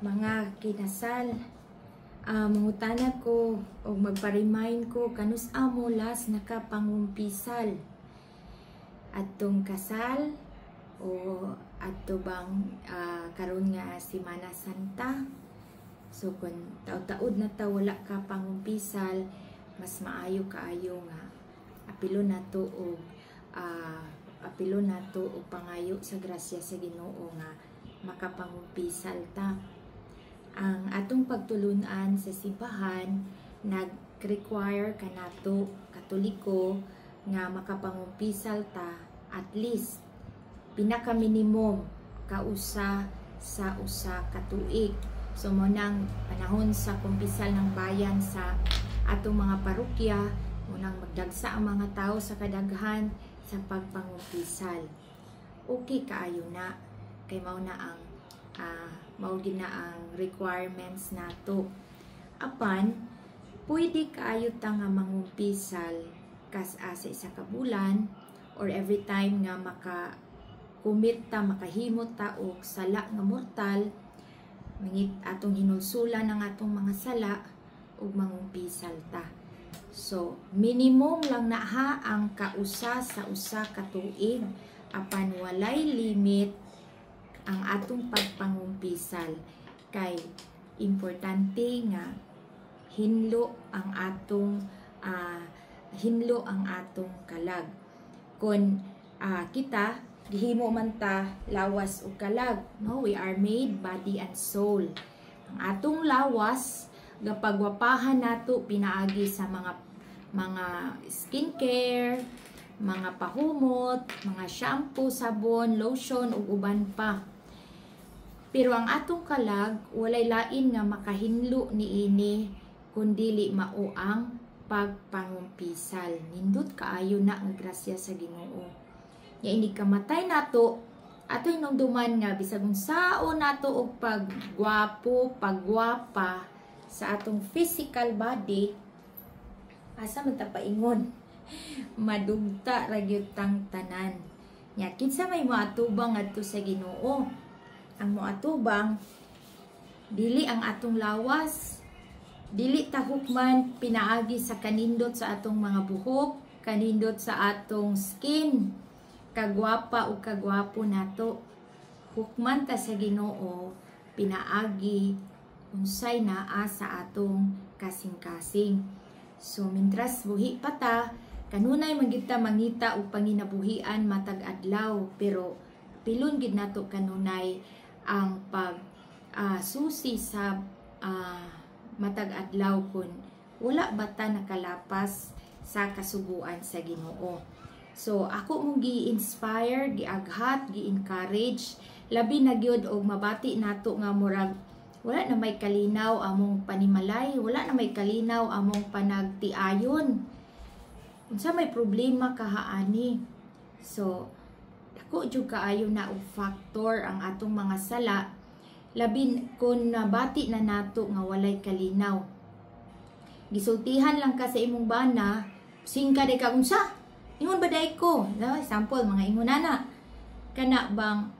mga kinasal, mangutana ko o magpa-remind ko kanus amo last nakapangumpisal atong kasal o adto bang karon nga Semana Santa. So kung taud-taud na ta wala ka pangumpisal, mas maayo kaayo nga apilo nato og pangayo sa grasya sa Ginoo nga makapangumpisal ta. Ang atong pagtulunan sa simbahan nag-require kanato Katoliko nga makapangumpisal ta at least pinaka minimum kausa sa usa ka tuig. So mo nang panahon sa kumpisal ng bayan sa atong mga parokya, mo nang magdagsa ang mga tao sa kadaghan sa pagpangumpisal. Okay kaayo na kay mao na ang mao gina ang requirements nato. Apan pwede kaayo ta nga mangumpisal kas-a sa isa ka bulan or every time nga maka-commit ta, makahimot ta og sala nga mortal, mangit atong hinulsulan ang atong mga sala ug mangumpisal ta. So minimum lang na ha ang kausa sa usa ka tuig, apan walay limit ang atong pagpangumpisal kay importante nga hinlo ang atong kalag. Kung kita gihimo man ta lawas o kalag, no, we are made body and soul. Ang atong lawas gapagwapahan nato pinaagi sa mga skincare, mga pahumot, mga shampoo, sabon, lotion ug uban pa. Pero ang atong kalag walay lain nga makahinlo niini kundili mao ang pagpangumpisal. Nindot kaayo na ang grasya sa Ginoo. Ya ini kamatay nato ato hinungduman nga bisag unsaon nato og paggwapo, pagwapa sa atong physical body, asa man ta paingon madugta ra gyud tang tanan. Nya kinsa may moatubang adto sa Ginoo? Ang moatubang dili ang atong lawas, dili ta hukman pinaagi sa kanindot sa atong mga buhok, kanindot sa atong skin, kagwapa o kagwapo nato. Hukman ta sa Ginoo pinaagi unsay naa sa atong kasing-kasing. So mientras buhi pa ta, kanunay man gid ta mangita og panginabuhian matag adlaw, pero pilon gid nato kanunay ang susi sa matag adlaw kun wala bata nakalapas sa kasuguan sa Ginoo. So ako mong gi-inspire, giaghat, gi-encourage labi na gyud og mabati nato nga murag wala na may kalinaw among panimalay, wala na may kalinaw among panagtiayon. Unsa may problema kahaani. So dako jud kaayo na og factor ang atong mga sala labin kun nabati na nato nga walay kalinaw. Gisultihan lang ka sa imong bana, singka day ka unsa? Ingon ba day ko? No, example mga ingonana. Kana bang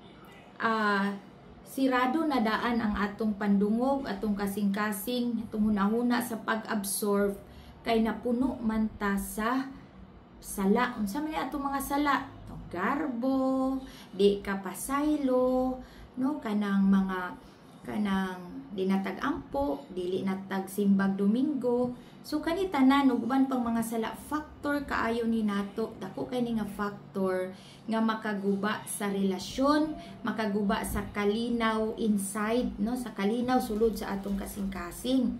sirado na daan ang atong pandungog, atong kasing-kasing, atong hunahuna sa pag-absorb kay napuno man ta sa sala. Unsa man atong mga sala? Garbo, di ka pasaylo, no, kanang dinatag ampo, dili natag simbag Domingo. So kani tanan ug uban pang mga sala factor kaayo ni nato, dako kay ni nga factor nga makaguba sa relasyon, makaguba sa kalinaw inside, no, sa kalinaw sulod sa atong kasing-kasing.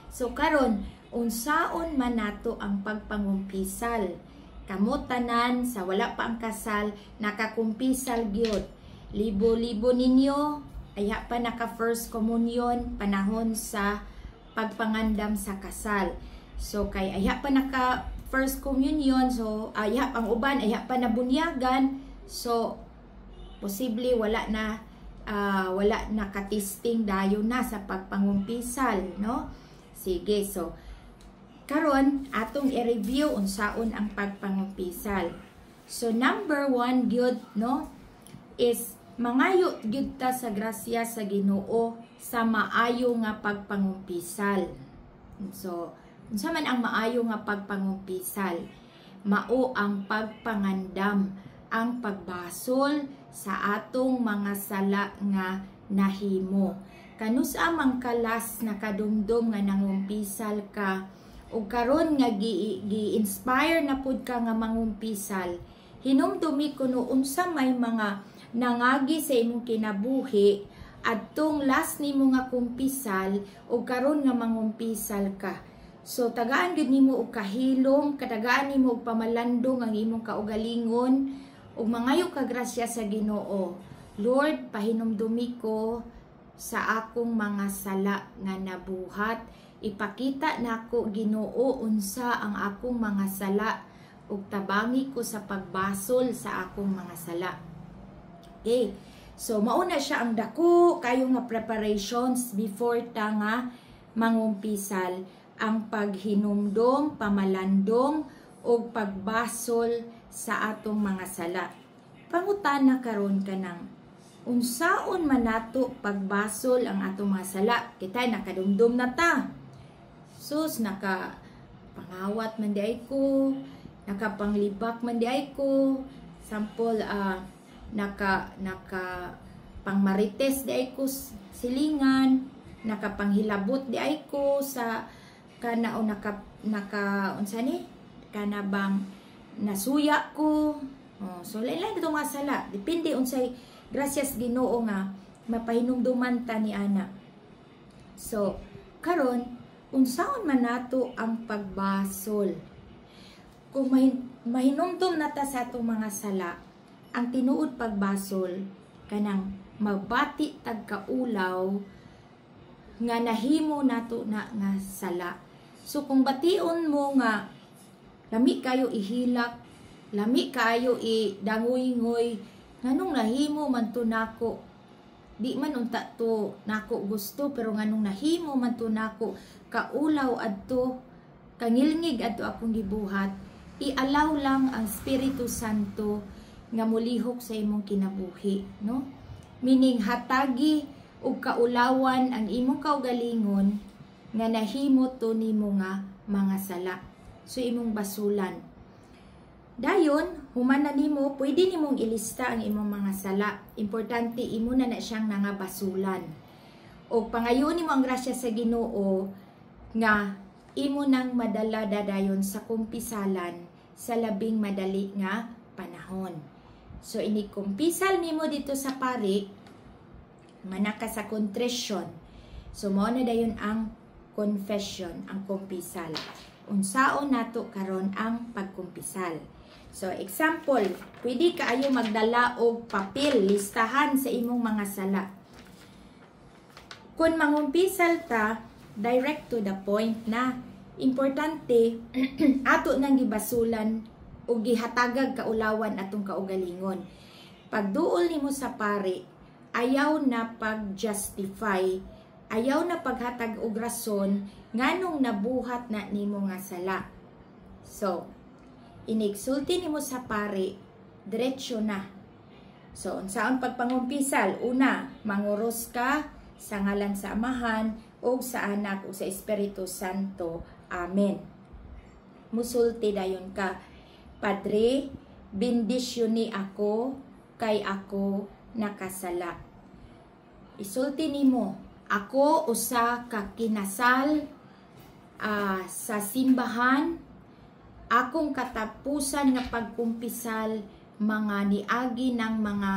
So karon unsaon man nato ang pagpangumpisal? Kamo tanan sa wala pa ang kasal nakakumpisal gyud. Libo-libo ninyo ayha pa naka first communion panahon sa pagpangandam sa kasal. So kay ayha pa naka first communion, so ayha pang uban ayha pa nabunyagan, so posible wala na katisting dayon na sa pagpangumpisal, no? Sige, so karon atong i-review unsaon ang pagpangumpisal. So number 1 gyud, no, is mangayo gyud ta sa grasya sa Ginoo sa maayo nga pagpangumpisal. So, unsa man ang maayo nga pagpangumpisal? Mao ang pagpangandam, ang pagbasol sa atong mga sala nga nahimo. Kanusa mang kalas nakadumdum nga nangumpisal ka o karon nga gi-inspire na pud ka nga mangumpisal, hinumdumi kuno unsa may mga nangagi sa imong kinabuhi adtong last nimo nga kumpisal o karon nga mangumpisal ka. So tagaan gyud nimo og kahilom, katagaan nimo og pamalandong ang imong kaugalingon ug mangayo ka grasya sa Ginoo. Lord, pahinumdumi ko sa akong mga sala nga nabuhat. Ipakita nako Ginoo unsa ang akong mga sala ug tabangi ko sa pagbasol sa akong mga sala. Okay. So mauna siya ang dako kayo nga preparations before ta nga mangumpisal, ang paghinumdom, pamalandong ug pagbasol sa atong mga sala. Pangutana karon kanang unsaon man nato pagbasol ang atong mga sala? Kitay nakadumdum na ta. Sus, nakapangawat man di ay ko, nakapanglibak man di ay ko, sample naka pangmarites di ay ko silingan, nakapanghilabot di ay ko sa kana o naka unsa ni kana bang nasuya ko. So lain-lain itong mga sala, depende unsay gracias Ginoo nga mapahinumduman ta ni ana. So karon unsaon man nato ang pagbasol? Kung mahinumdum na ta sa atong mga sala, ang tinuod pagbasol kanang magbati tag kaulaw nga nahimo nato na nga sala. So kung bation mo nga lami kayo ihilak, lami kayo idangoy-ngoy, nganong nahimo man to nako, di man unta to nako gusto, pero nganong nahimo man to nako kaulaw adto, kangilngig adto akong gibuhat, i-allow lang ang Espiritu Santo nga mulihok sa imong kinabuhi, no? Meaning hatagi ug kaulawan ang imong kaugalingon nga nahimo to nimo nga mga sala. So imong basulan. Dayon, human na nimo, pwede nimong ilista ang imong mga sala. Importante, imo na siyang nangabasulan. O pangayon nimo ang grasya sa Ginoo nga imo nang madala dadayon sa kumpisalan sa labing madali nga panahon. So inikumpisal nimo dito sa pari, manaka sa contrisyon. So mao na dayon ang confession, ang kumpisal. Unsaon nato karon ang pagkumpisal. So example, pwede kaayo magdala og papel, listahan sa imong mga sala. Kung mangumpisal ta, direct to the point na importante ato nang gibasulan o gihatagag kaulawan atong kaugalingon. Pagduol nimo sa pari, ayaw na pag-justify, ayaw na paghatag og rason nganong nabuhat na nimo nga sala. So, inigsulti nimo sa pari, diretso na. So, unsaon pagpangumpisal? Una, manguros ka sa ngalan sa Amahan o sa Anak o sa Espiritu Santo. Amen. Musulti dayon ka, Padre, bendisyoni ako kay ako nakasala. Isulti nimo, ako usa ka kinasal sa simbahan, akong katapusan nga pagkumpisal mga niagi ng mga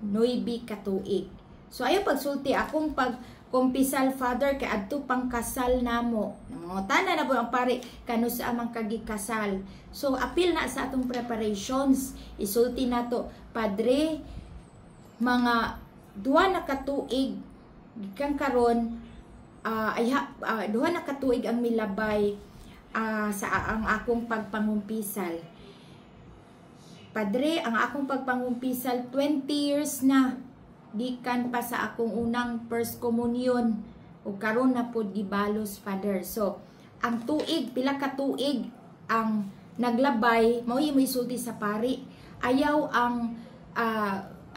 9 katuig. So ayo pagsulti akong pagkumpisal, Father, kay adto pang kasal namo. Nangutana na po ang pari kanusa amang kagikasal. So apil na sa atong preparations, isulti nato, Padre, mga 2 na katuig gikan karon, 2 na katuig ang milabay sa ang akong pagpangumpisal. Padre, ang akong pagpangumpisal 20 years na, gikan pa sa akong unang first communion o karon na pud gibalos, Father. So ang tuig, pila ka tuig ang naglabay, mao imo isulti sa pari. Ayaw ang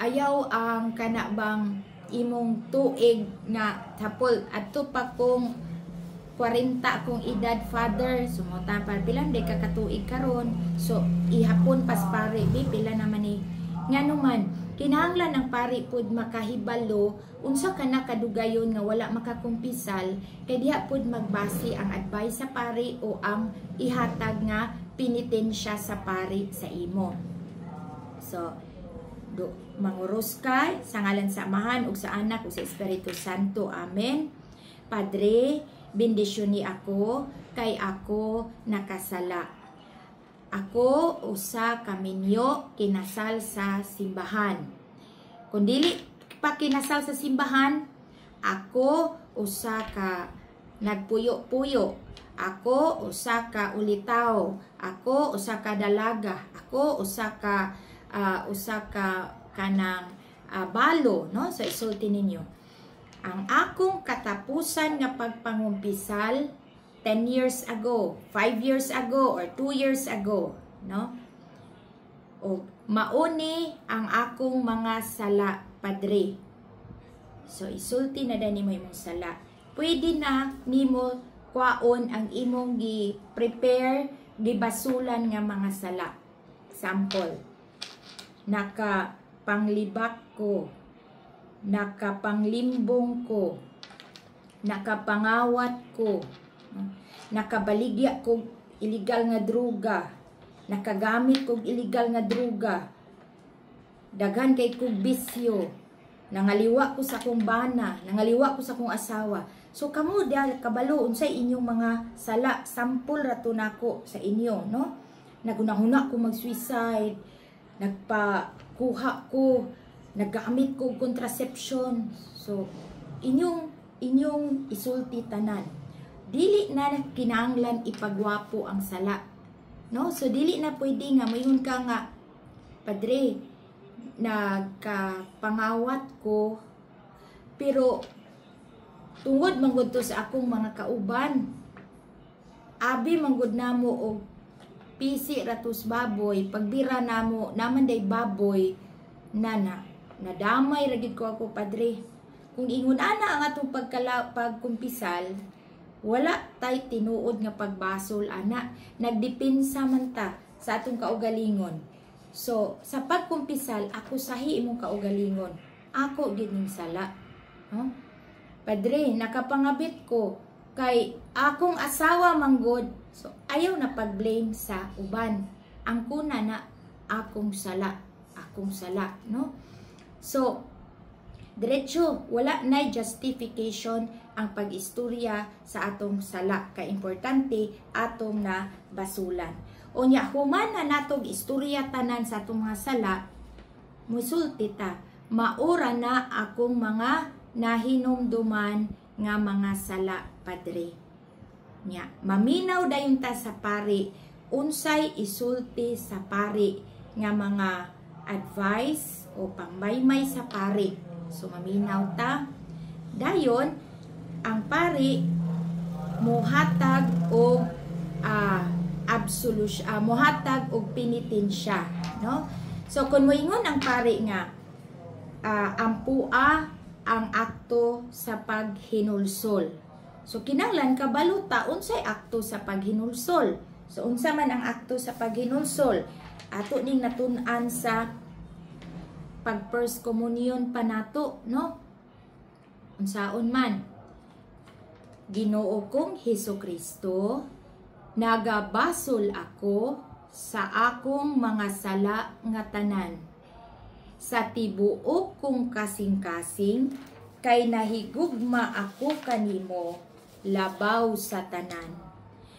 ayaw ang kanabang imong tuig nga tapol adto pa kung 40 akong edad, father, sumuta pa pila di ka katuig karon, so ihapon pas pare bi pila naman ni nganuman kinahanglan ang pari pud makahibalo unsa ka na kadugayon nga wala makakumpisal kay diha pud magbase ang advice sa pari o ang ihatag nga penitensya sa pari sa imo. So manguros ka sa ngalan sa Amahan ug sa Anak ug sa Espiritu Santo. Amen. Padre, bendisyon ni ako kay ako nakasala. Ako usa ka minyo kinasal sa simbahan. Kung dili pa kinasal sa simbahan, ako usa ka nagpuyo-puyo. Ako usa ka ulitaw. Ako usa ka dalaga. Ako usa ka kanang balo, no? So isulti ninyo. Ang akong katapusan nga pagpangumpisal 10 years ago, 5 years ago, or 2 years ago, no? O mauni ang akong mga sala, Padre. So isulti na dani mo imong sala. Pwede na nimo kwaon ang imong gi-prepare, gibasulan nga mga sala. Example, nakapanglibak ko, nakapanglimbong ko, nakapangawat ko, nakabaligya kog illegal nga droga, nakagamit kog illegal nga droga, daghan kay kog bisyo, nangaliwa ko sa akong bana, nangaliwa ko sa akong asawa. So kamo diha kabalo unsay inyong mga sala, sample rato nako sa inyo, no? Nagunahuna ko mag-suicide, nagpakuha ko, naggamit ko contraception. So inyong isulti tanan. Dili na kinahanglan ipagwapo ang sala, no? So dili na pwede nga mayon ka nga, Padre, nagkapangawat ko pero tungod manggod to sa akong mga kauban, abi manggod namo og pisi ratus baboy, pagbira namo naman day baboy nadamay ra gid ko ako, Padre. Kung ingon ana ang atong pagkumpisal, wala tay tinuod nga pagbasol ana, nagdepensa man ta sa atong kaugalingon. So sa pagkumpisal, ako sahi imong kaugalingon, ako gid ning sala, no? Padre, nakapangabit ko kay akong asawa manggod, so ayaw na pag-blame sa uban, ang kuna na akong sala, no? So diretso, wala na justification ang pag-istorya sa atong sala. Kay importante atong na basulan. Unya, human na natong istorya tanan sa atong mga sala, musulti ta, maura na akong mga nahinumduman nga mga sala, Padre. Nya, maminaw dayon ta sa pari, unsay isulti sa pari nga mga advice o pangmaymay sa pari. So maminaw ta. Dayon ang pari mohatag og mohatag og penitensya, no? So kun moingon ang pari nga ampua ang akto sa paghinulsol. So kinahanglan kabaluta unsay akto sa paghinulsol. So unsa man ang akto sa paghinulsol? Ato ning natun-an sa pag first communion pa nato, no? Unsaon man, Ginoo kong Hesukristo, nagabasol ako sa akong mga sala nga tanan, sa tibuok kong kasing-kasing, kay nahigugma ako kanimo, labaw sa tanan.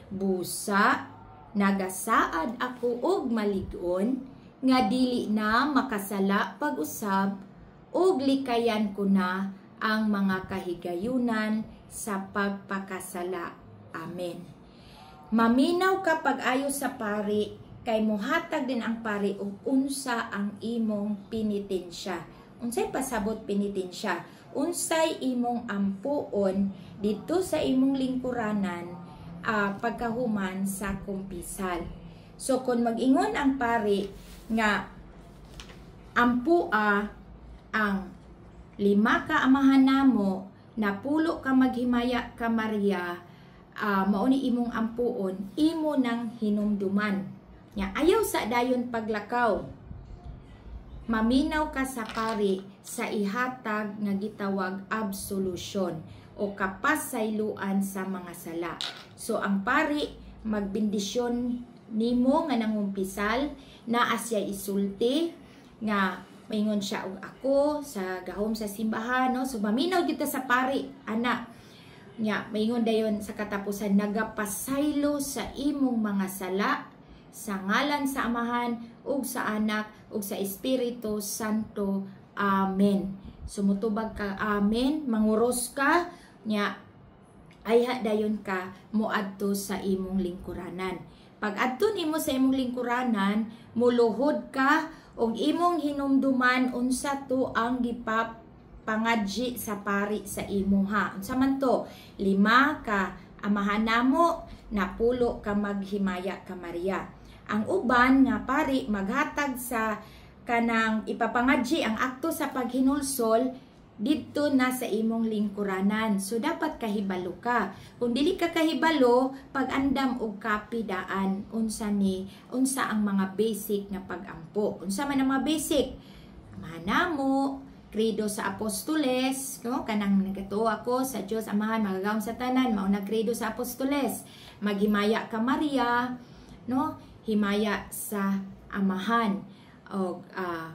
Busa, nagasaad ako og malig-on, nga dili na makasala pag-usab, og likayan ko na ang mga kahigayunan sa pagpakasala. Amen. Maminaw ka pag-ayo sa pari, kay muhatag din ang pari og unsa ang imong penitensya. Unsay pasabot penitensya? Unsay imong ampuon dito sa imong lingkuranan pagkahuman sa kumpisal. So kung mag-ingon ang pari nga ampua ang 5 ka amahan namo napulo ka maghimaya ka Maria, mao ni imong ampuon, imo nang hinumduman. Nya ayaw sa dayon paglakaw. Maminaw ka sa pari sa ihatag nga gitawag absolution o kapasayloan sa mga sala. So ang pari magbindisyon nimo nga nangumpisal na asya isulti nga maingon siya og ako sa gahom sa simbahan, no? So maminaw kita sa pari ana nya maingon dayon sa katapusan, nagapasaylo sa imong mga sala sa ngalan sa Amahan ug sa Anak ug sa Espiritu Santo. Amen. Sumutubag ka, amen, manguros ka nya ayha dayon ka moadto sa imong lingkuranan. Pag adto nimo sa imong lingkuranan, muluhod ka og imong hinumduman unsa to ang gipap pangadji sa pari sa imo ha. Unsa man to? 5 ka amahan namo, napulo ka maghimaya ka Maria. Ang uban nga pari maghatag sa kanang ipapangadji ang akto sa paghinulsol didto na sa imong lingkuranan. So dapat kahibalo ka. Kung dili ka kahibalo, pag-andam og kapidaan unsa ang mga basic nga pag-ampo. Unsa man ang mga basic? Amahan namo, Credo sa Apostoles, no? Kanang nagatuo ako sa Dios Amahan magagawom sa tanan, mao na Credo sa Apostoles. Maghimaya ka Maria, no? Himaya sa Amahan. O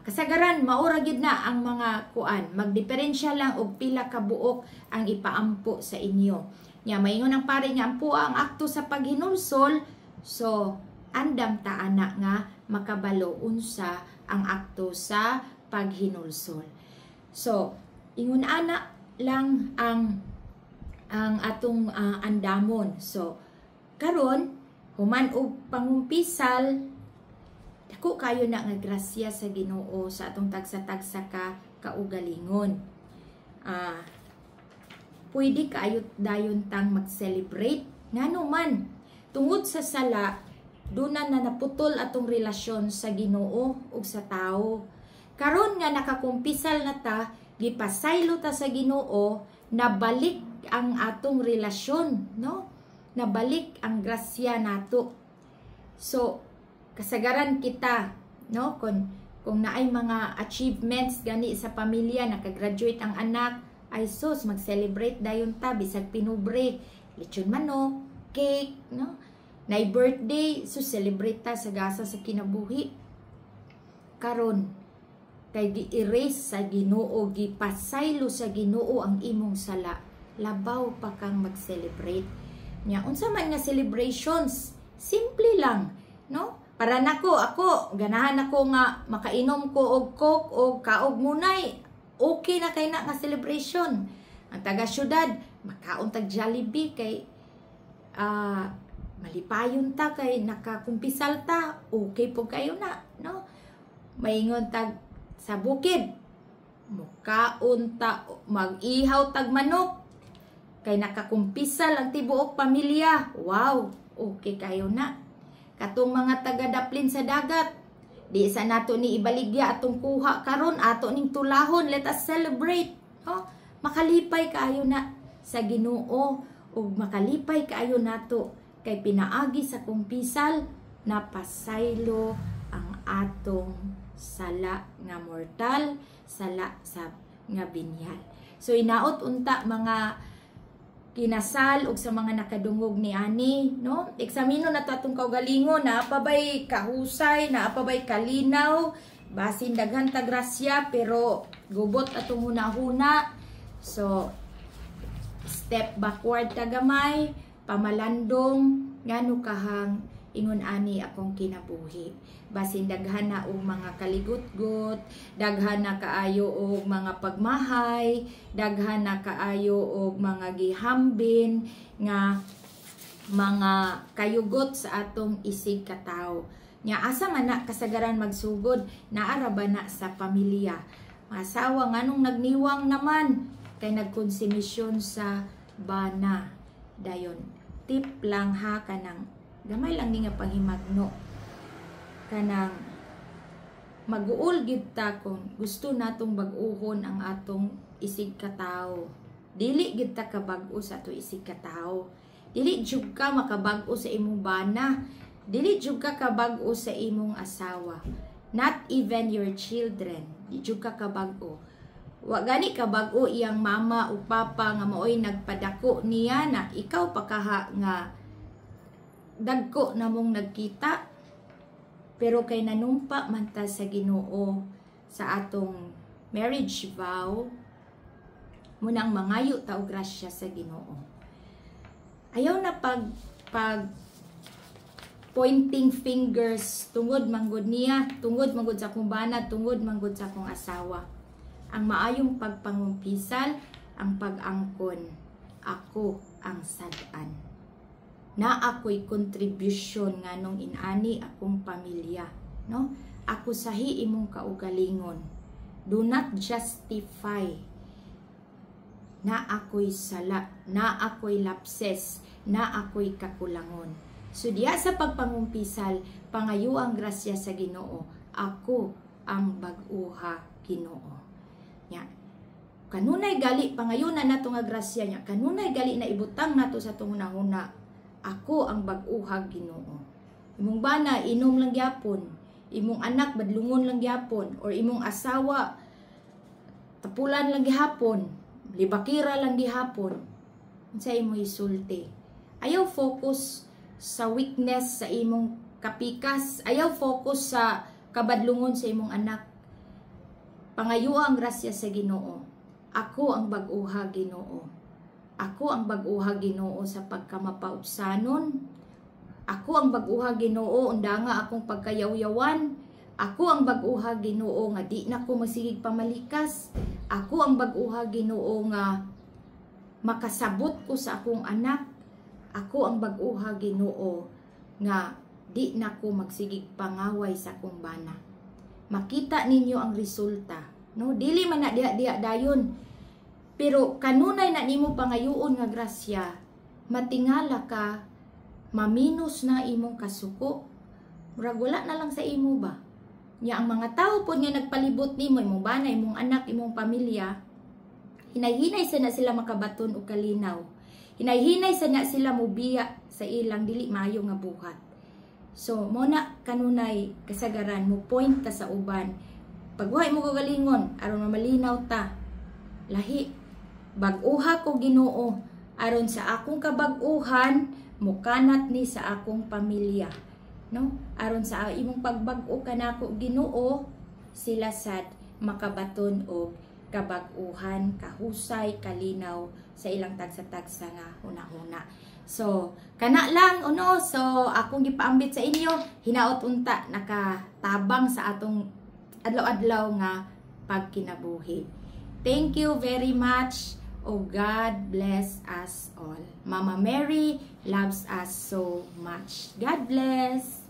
kasagaran maura gid na ang mga kuan, magdiferensya lang og pila ka buok ang ipaampo sa inyo. Nya maingon ang pare nga ampo ang akto sa paghinulsol, so andam ta ana nga makabalo unsa ang akto sa paghinulsol. So ingon ana lang ang atong andamon. So karon human og pangumpisal, dako kayo na nga grasya sa Ginoo sa atong tagsa-tagsa ka kaugalingon. Pwede kayo dayon tang mag-celebrate ngano man tungod sa sala, duna na naputol atong relasyon sa Ginoo ug sa tao. Karon nga nakakumpisal na ta, gipasaylo ta sa Ginoo, nabalik ang atong relasyon, no? Nabalik ang grasya nato. So kasagaran kita, no, kung naay mga achievements gani sa pamilya, nakagraduate ang anak, ay sus mag-celebrate dayon ta bisag pinubre, lechon manok, cake, no, naay birthday, so celebrate ta sa gasa sa kinabuhi. Karon kay gi-erase sa Ginoo, gipasaylo sa Ginoo ang imong sala, labaw pa kang mag-celebrate. Nya unsa man nga celebrations, simple lang, no? Para nako, ako, ganahan ako nga makainom ko og coke o kaog munay. Okay na kay na nga celebration. Ang taga-syudad, makaon tag Jollibee kay malipayon ta kay nakakumpisal ta. Okay po kayo na, no? Maingon tag sa bukid, mukaon ta, mag-ihaw tag manok kay nakakumpisal ang tibuok pamilya. Wow, okay kayo na. Katong mga taga-daplin sa dagat, di sa nato ni ibaligya atong kuha karon, ato ning tulahon, let us celebrate. Oh, makalipay kaayo na sa Ginoo ug makalipay kaayo nato kay pinaagi sa kumpisal na pasaylo ang atong sala nga mortal, sala sa nga binyal. So inaot unta mga kinasal ug sa mga nakadungog ni ani, no? Eksamino na to atong kaugalingon, na apabay kahusay, na apabay kalinaw, basin daghan ta grasya pero gubot atong hunahuna. So step backward ta gamay, pamalandong ngano kahang ingon ani akong kinabuhi. Basin daghan na og mga kaligut-gut, daghan na kaayo og mga pagmahay, daghan na kaayo og mga gihambin nga mga kayugot sa atong isig katawo. Nya asa man na kasagaran magsugod, naara ba na sa pamilya. Masawa nganong nagniwang naman kay nagkonsumisyon sa bana. Dayon, tip lang ha kanang gamay lang ni nga panghimagno. Kanang mag-uol gid ta kung gusto natong bag-uhon ang atong isig katao. Dili gid ta kabag-o sa ato isig katao. Dili jud ka makabag-o sa imong bana. Dili jud ka kabag-o sa imong asawa. Not even your children. Di jud ka kabag-o. Wa gani kabag-o iyang mama o papa nga maoy nagpadako niya na ikaw pa kaha nga dagko namong nagkita. Pero kay nanumpa man ta sa Ginoo sa atong marriage vow, munang mangayo ta og grasya sa Ginoo. Ayaw na pag pointing fingers tungod manggod niya, tungod manggod sa akong bana, tungod manggod sa akong asawa. Ang maayong pagpangumpisal, ang pag-angkon, ako ang sad-an. Na ako'y contribution nganong inani akong pamilya, no? Ako sahi imong kaugalingon. Do not justify na ako'y sala, na ako'y lapses, na ako'y kakulangon. So diya sa pagpangumpisal, pangayo ang grasya sa Ginoo. Ako ang bag-uha Ginoo. Nya. Kanunay gali pangayunan nato nga grasya nya. Kanunay gali na ibutang nato sa tong hunahuna. Ako ang bag-uha Ginoo. Imong bana inom lang gyapon, imong anak badlungon lang gyapon, or imong asawa tapulan lang gihapon, libakira lang gihapon. Unsa imo isulti? Ayaw focus sa weakness sa imong kapikas, ayaw focus sa kabadlungon sa imong anak. Pangayo ang grasya sa Ginoo. Ako ang bag-uha Ginoo. Ako ang bag-uha Ginoo sa pagkamapaubsanon. Ako ang bag-uha Ginoo unda nga akong pagkayawyawan. Ako ang bag-uha Ginoo nga di na ko masigig pamalikas. Ako ang bag-uha Ginoo nga makasabot ko sa akong anak. Ako ang bag-uha Ginoo nga di na ko magsigig pangaway sa akong bana. Makita ninyo ang resulta, no? Dili man na diha dayon. Pero kanunay na nimo pangayoon nga grasya, matingala ka, maminos na imong kasuko. Murag wala na lang sa imo ba? Nya ang mga tao po nga nagpalibot nimo, imong bana, imong anak, imong pamilya, hinay-hinay sa na sila makabaton og kalinaw. Hinay-hinay sa na sila mubiya sa ilang dili maayo nga buhat. So, mo na kanunay kasagaran mo point ta sa uban. Pagbuhay mo kagalingon, aron malinaw ta. Lahi, bag-uha ko Ginoo, aron sa akong kabag-uhan, mukanat ni sa akong pamilya. No? Aron sa imong pagbag-o kanako Ginoo, sila sad makabaton og kabag-uhan, kahusay, kalinaw sa ilang tagsa-tagsa nga hunahuna. So, kana lang uno, so akong gipaambit sa inyo, hinaot unta nakatabang sa atong adlaw-adlaw nga pagkinabuhi. Thank you very much. Oh, God bless us all. Mama Mary loves us so much. God bless.